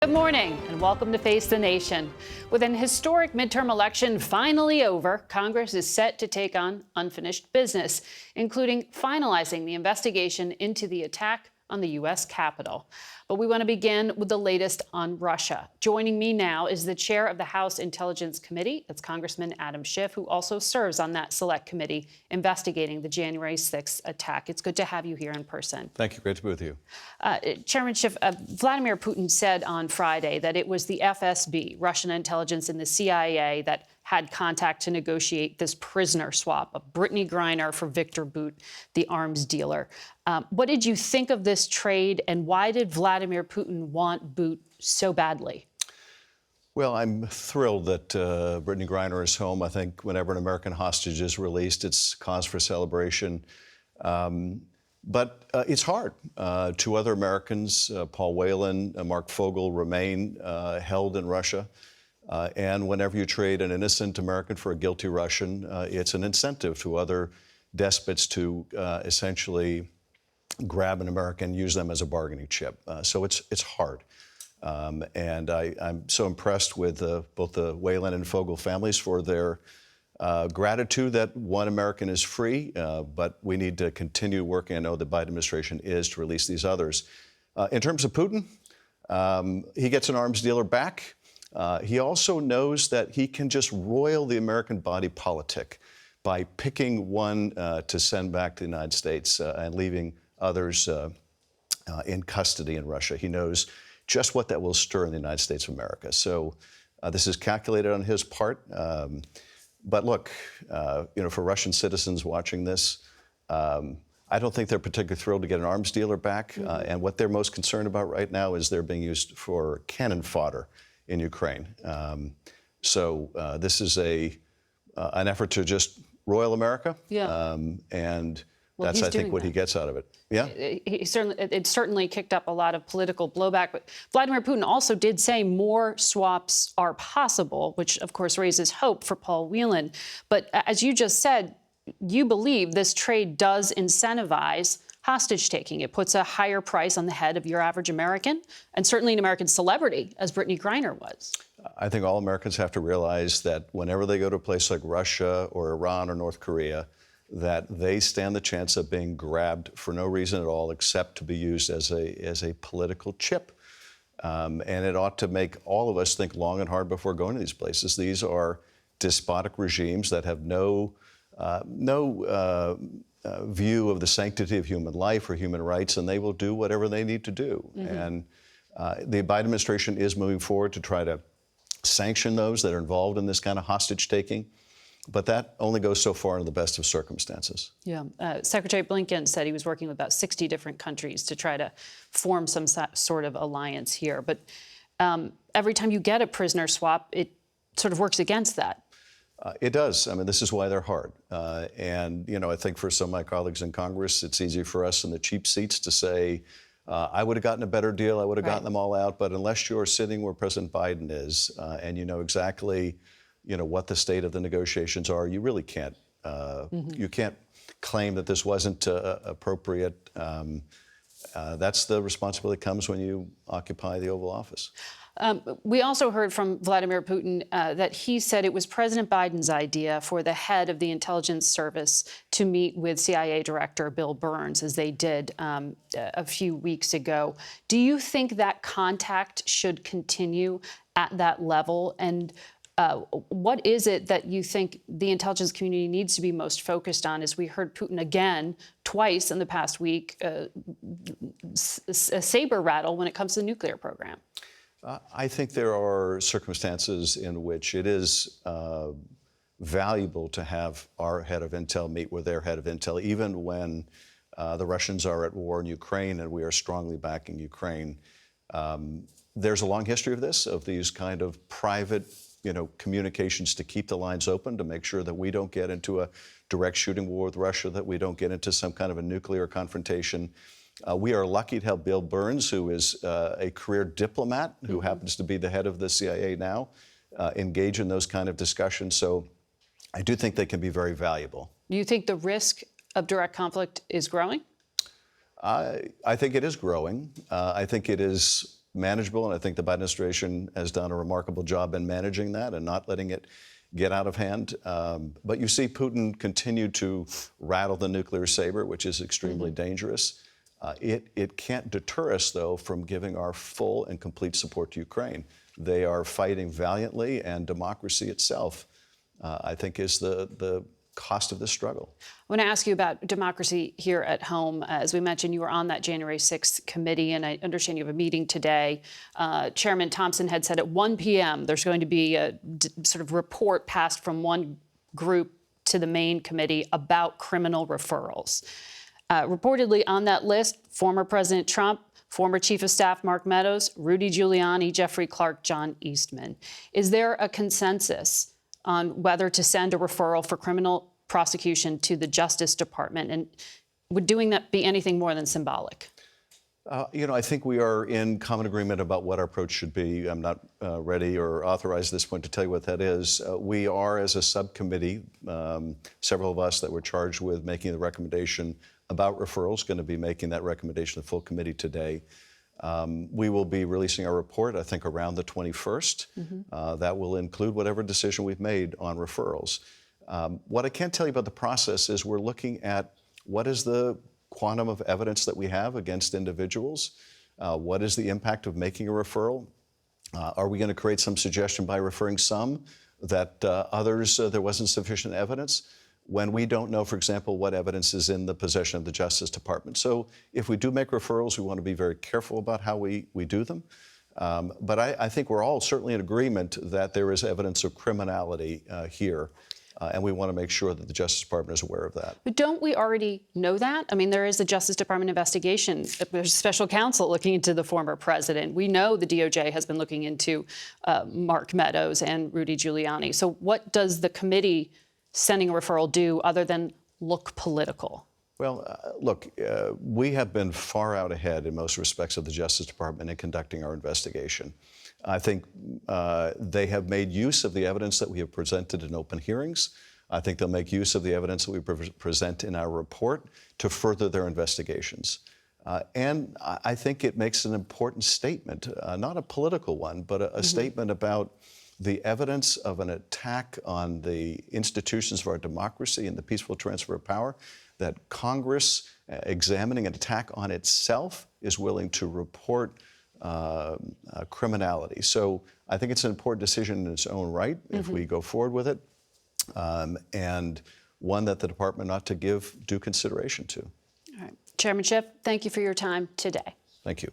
Good morning and welcome to Face the Nation. With an historic midterm election finally over, Congress is set to take on unfinished business, including finalizing the investigation into the attack on the U.S. Capitol. But we want to begin with the latest on Russia. Joining me now is the chair of the House Intelligence Committee. That's Congressman Adam Schiff, who also serves on that select committee investigating the January 6th attack. It's good to have you here in person. Thank you. Great to be with you. Chairman Schiff, Vladimir Putin said on Friday that it was the FSB, Russian intelligence, and the CIA that had contact to negotiate this prisoner swap of Brittany Griner for Victor Bout, the arms dealer. What did you think of this trade, and why did Vladimir Putin want Bout so badly? Well, I'm thrilled that Brittany Griner is home. I think whenever an American hostage is released, it's cause for celebration. But it's hard. Two other Americans, Paul Whelan and Mark Fogel, remain held in Russia. And whenever you trade an innocent American for a guilty Russian, it's an incentive to other despots to essentially grab an American, use them as a bargaining chip. So it's hard. And I'm so impressed with both the Whelan and Fogel families for their gratitude that one American is free, but we need to continue working. I know the Biden administration is to release these others. In terms of Putin, he gets an arms dealer back. He also knows that he can just roil the American body politic by picking one to send back to the United States and leaving others in custody in Russia. He knows just what that will stir in the United States of America. So this is calculated on his part. But look, for Russian citizens watching this, I don't think they're particularly thrilled to get an arms dealer back. And what they're most concerned about right now is they're being used for cannon fodder in Ukraine. So this is an effort to just roil America. Yeah. And that's, I think, what he gets out of it. Yeah. It certainly kicked up a lot of political blowback. But Vladimir Putin also did say more swaps are possible, which, of course, raises hope for Paul Whelan. But as you just said, you believe this trade does incentivize hostage taking. It puts a higher price on the head of your average American, and certainly an American celebrity, as Brittany Griner was. I think all Americans have to realize that whenever they go to a place like Russia or Iran or North Korea, that they stand the chance of being grabbed for no reason at all except to be used as a political chip. And it ought to make all of us think long and hard before going to these places. These are despotic regimes that have no view of the sanctity of human life or human rights, and they will do whatever they need to do. And the Biden administration is moving forward to try to sanction those that are involved in this kind of hostage taking. But that only goes so far in the best of circumstances. Yeah. Secretary Blinken said he was working with about 60 different countries to try to form some sort of alliance here. But every time you get a prisoner swap, it sort of works against that. It does. I mean, this is why they're hard. And, I think for some of my colleagues in Congress, it's easy for us in the cheap seats to say, I would have gotten a better deal. I would have gotten them all out. But unless you're sitting where President Biden is and you know exactly what the state of the negotiations are, you really can't. You can't claim that this wasn't appropriate. That's the responsibility that comes when you occupy the Oval Office. We also heard from Vladimir Putin that he said it was President Biden's idea for the head of the intelligence service to meet with CIA Director Bill Burns, as they did a few weeks ago. Do you think that contact should continue at that level? And what is it that you think the intelligence community needs to be most focused on? As we heard Putin again twice in the past week, a saber rattle when it comes to the nuclear program. I think there are circumstances in which it is valuable to have our head of intel meet with their head of intel, even when the Russians are at war in Ukraine and we are strongly backing Ukraine. There's a long history of this, of these kind of private communications to keep the lines open, to make sure that we don't get into a direct shooting war with Russia, that we don't get into some kind of a nuclear confrontation. We are lucky to have Bill Burns, who is a career diplomat, who happens to be the head of the CIA now, engage in those kind of discussions. So I do think they can be very valuable. Do you think the risk of direct conflict is growing? I think it is growing. I think it is manageable, and I think the Biden administration has done a remarkable job in managing that and not letting it get out of hand. But you see Putin continue to rattle the nuclear saber, which is extremely dangerous. It can't deter us, though, from giving our full and complete support to Ukraine. They are fighting valiantly, and democracy itself, I think, is the cost of this struggle. I want to ask you about democracy here at home. As we mentioned, you were on that January 6th committee, and I understand you have a meeting today. Chairman Thompson had said at 1 p.m. there's going to be a sort of report passed from one group to the main committee about criminal referrals. Reportedly on that list, former President Trump, former Chief of Staff Mark Meadows, Rudy Giuliani, Jeffrey Clark, John Eastman. Is there a consensus on whether to send a referral for criminal prosecution to the Justice Department? And would doing that be anything more than symbolic? I think we are in common agreement about what our approach should be. I'm not ready or authorized at this point to tell you what that is. We are, as a subcommittee, several of us that were charged with making the recommendation about referrals, going to be making that recommendation to the full committee today. We will be releasing our report, I think, around the 21st. That will include whatever decision we've made on referrals. What I can tell you about the process is we're looking at what is the quantum of evidence that we have against individuals. What is the impact of making a referral? Are we going to create some suggestion by referring some that others there wasn't sufficient evidence, when we don't know, for example, what evidence is in the possession of the Justice Department? So if we do make referrals, we want to be very careful about how we do them. But I think we're all certainly in agreement that there is evidence of criminality here. And we want to make sure that the Justice Department is aware of that. But don't we already know that? I mean, there is a Justice Department investigation. There's a special counsel looking into the former president. We know the DOJ has been looking into Mark Meadows and Rudy Giuliani. So what does the committee sending a referral do other than look political? Well, look, we have been far out ahead in most respects of the Justice Department in conducting our investigation. I think they have made use of the evidence that we have presented in open hearings. I think they'll make use of the evidence that we present in our report to further their investigations. And I think it makes an important statement, not a political one, but a statement about the evidence of an attack on the institutions of our democracy and the peaceful transfer of power, that Congress, examining an attack on itself, is willing to report criminality. So I think it's an important decision in its own right if we go forward with it, and one that the department ought to give due consideration to. All right. Chairman Schiff, thank you for your time today. Thank you.